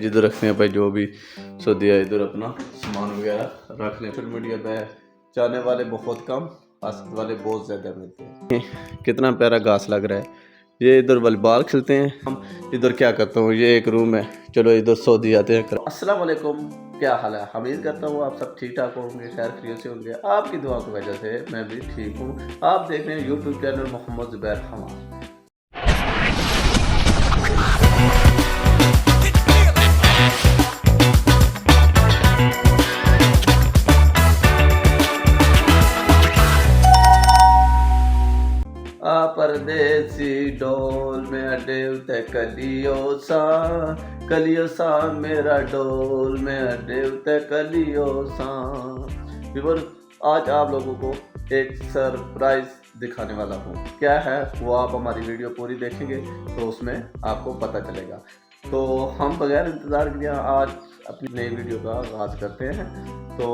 जिधर रखते हैं भाई जो भी सऊदीया इधर अपना सामान वगैरह रख लें। सोशल मीडिया पे जाने वाले बहुत कम, आसत वाले बहुत ज़्यादा मिलते हैं। कितना प्यारा घास लग रहा है। ये इधर वॉलीबॉल खेलते हैं। हम इधर क्या करता हूँ, ये एक रूम है, चलो इधर सऊदी आते हैं। अस्सलाम वालेकुम, क्या हाल है? उम्मीद करता हूँ आप सब ठीक ठाक होंगे, खैर खैरियत से होंगे। आपकी दुआ की वजह से मैं भी ठीक हूँ। आप देख रहे हैं यूट्यूब चैनल मोहम्मद ज़ुबैर हमाद। परदेसी डोल में अड्डे उते कलियो सा मेरा डोल में अड्डे उते कलियो सा। व्यूअर, आज आप लोगों को एक सरप्राइज दिखाने वाला हूँ। क्या है वो आप हमारी वीडियो पूरी देखेंगे तो उसमें आपको पता चलेगा। तो हम बगैर इंतज़ार किए आज अपनी नई वीडियो का आगाज़ करते हैं। तो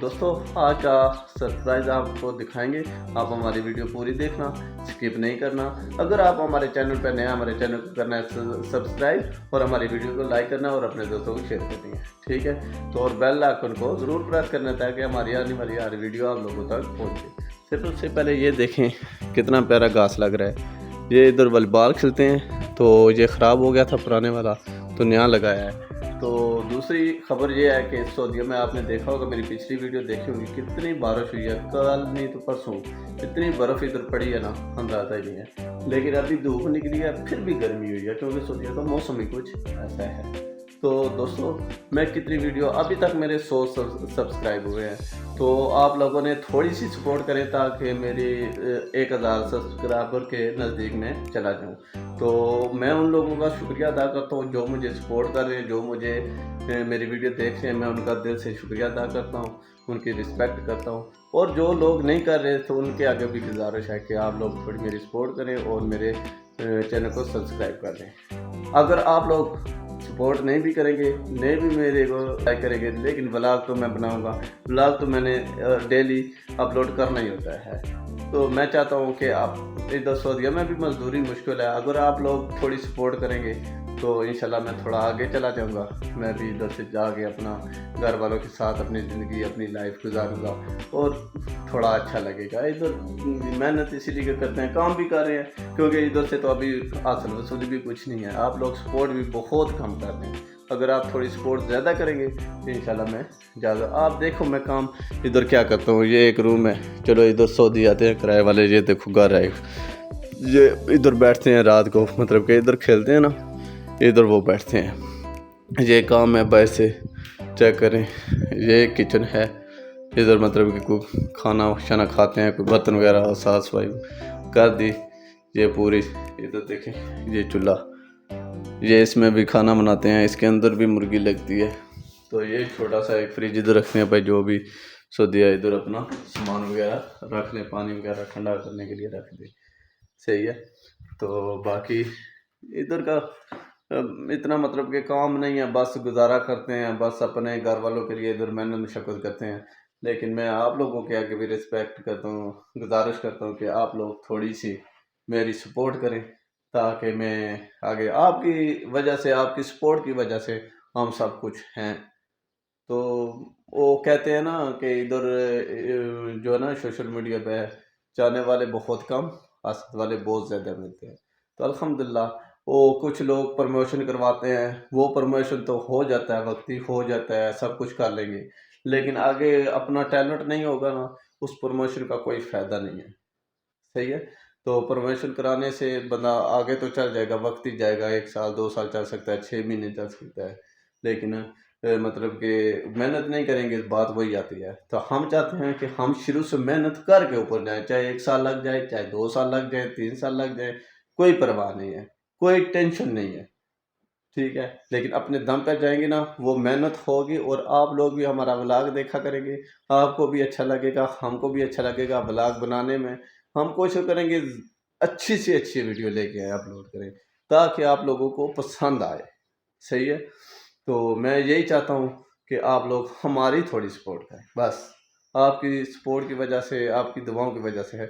दोस्तों, आज का सरप्राइज़ आपको दिखाएंगे। आप हमारी वीडियो पूरी देखना, स्किप नहीं करना। अगर आप हमारे चैनल पर नए, हमारे चैनल को करना है सब्सक्राइब और हमारी वीडियो को लाइक करना और अपने दोस्तों को शेयर करनी है, ठीक है। तो और बेल आइकन को ज़रूर प्रेस करना ताकि हमारी आने वाली हर वीडियो आप लोगों तक पहुँचे। सिर्फ उससे पहले ये देखें कितना प्यारा घास लग रहा है। ये इधर वॉलीबॉल खेलते हैं, तो ये ख़राब हो गया था पुराने वाला, तो नया लगाया है। तो दूसरी खबर ये है कि सऊदीया में आपने देखा होगा, मेरी पिछली वीडियो देखी होगी, कितनी बारिश हुई है। कल नहीं तो परसों इतनी बर्फ़ इधर पड़ी है ना, अंदाज़ा ही नहीं है। लेकिन अभी धूप निकली है, फिर भी गर्मी हुई है, क्योंकि सऊदीया का मौसम ही कुछ ऐसा है। तो दोस्तों, मैं कितनी वीडियो अभी तक मेरे 100 सब्सक्राइब हुए हैं, तो आप लोगों ने थोड़ी सी सपोर्ट करें ताकि मेरी 1000 सब्सक्राइबर के नज़दीक में चला जाऊं। तो मैं उन लोगों का शुक्रिया अदा करता हूं जो मुझे सपोर्ट कर रहे हैं, जो मुझे मेरी वीडियो देख रहे हैं। मैं उनका दिल से शुक्रिया अदा करता हूं, उनकी रिस्पेक्ट करता हूं। और जो लोग नहीं कर रहे तो उनके आगे भी गुजारिश है कि आप लोग थोड़ी मेरी सपोर्ट करें और मेरे चैनल को सब्सक्राइब कर दें। अगर आप लोग सपोर्ट नहीं भी करेंगे, नहीं भी मेरे को लाइक करेंगे, लेकिन व्लॉग तो मैं बनाऊंगा। व्लॉग तो मैंने डेली अपलोड करना ही होता है। तो मैं चाहता हूं कि आप इधर सऊदीया में भी मजदूरी मुश्किल है, अगर आप लोग थोड़ी सपोर्ट करेंगे तो इंशाल्लाह मैं थोड़ा आगे चला जाऊंगा। मैं भी इधर से जाके अपना घर वालों के साथ अपनी ज़िंदगी, अपनी लाइफ गुजारूंगा और थोड़ा अच्छा लगेगा। इधर मेहनत इसीलिए करते हैं, काम भी कर रहे हैं, क्योंकि इधर से तो अभी हासिल वसूली भी कुछ नहीं है। आप लोग सपोर्ट भी बहुत कम कर रहे हैं। अगर आप थोड़ी सपोर्ट ज़्यादा करेंगे तो इंशाल्लाह मैं ज़्यादा। आप देखो मैं काम इधर क्या करता हूँ, ये एक रूम है, चलो इधर सऊदी आते हैं किराए वाले। ये देखो घर है, ये इधर बैठते हैं रात को, मतलब कि इधर खेलते हैं ना, इधर वो बैठते हैं। ये काम है, बाहर से चेक करें। ये किचन है, इधर मतलब कि कोई खाना शाना खाते हैं, कोई बर्तन वगैरह साफ़ सफाई कर दी। ये पूरी इधर देखें, ये चूल्हा, ये इसमें भी खाना बनाते हैं, इसके अंदर भी मुर्गी लगती है। तो ये छोटा सा एक फ्रिज इधर रखते हैं भाई जो भी सऊदीया इधर अपना सामान वगैरह रख लें, पानी वगैरह ठंडा करने के लिए रख दें, सही है। तो बाकी इधर का इतना मतलब कि काम नहीं है, बस गुजारा करते हैं, बस अपने घर वालों के लिए इधर मेहनत मशक्क़त करते हैं। लेकिन मैं आप लोगों के आगे भी रिस्पेक्ट करता हूँ, गुजारिश करता हूँ कि आप लोग थोड़ी सी मेरी सपोर्ट करें ताकि मैं आगे, आपकी वजह से, आपकी सपोर्ट की वजह से हम सब कुछ हैं। तो वो कहते हैं ना कि इधर जो है ना, सोशल मीडिया पे जाने वाले बहुत कम, आसत वाले बहुत ज़्यादा मिलते हैं। तो अल्हम्दुलिल्लाह, वो कुछ लोग प्रमोशन करवाते हैं, वो प्रमोशन तो हो जाता है, वक्ती हो जाता है, सब कुछ कर लेंगे, लेकिन आगे अपना टैलेंट नहीं होगा ना, उस प्रमोशन का कोई फ़ायदा नहीं है, सही है। तो प्रमोशन कराने से बंदा आगे तो चल जाएगा, वक्त ही जाएगा, 1 साल 2 साल चल सकता है, 6 महीने चल सकता है, लेकिन मतलब कि मेहनत नहीं करेंगे, बात वही आती है। तो हम चाहते हैं कि हम शुरू से मेहनत करके ऊपर जाएं, चाहे 1 साल लग जाए, चाहे 2 साल लग जाए, 3 साल लग जाए, कोई परवाह नहीं है, कोई टेंशन नहीं है, ठीक है। लेकिन अपने दम पर जाएंगे ना, वो मेहनत होगी और आप लोग भी हमारा व्लॉग देखा करेंगे, आपको भी अच्छा लगेगा, हमको भी अच्छा लगेगा। व्लॉग बनाने में हम कोशिश करेंगे अच्छी से अच्छी वीडियो लेके आए, अपलोड करें ताकि आप लोगों को पसंद आए, सही है। तो मैं यही चाहता हूँ कि आप लोग हमारी थोड़ी सपोर्ट करें, बस आपकी सपोर्ट की वजह से, आपकी दुआओं की वजह से है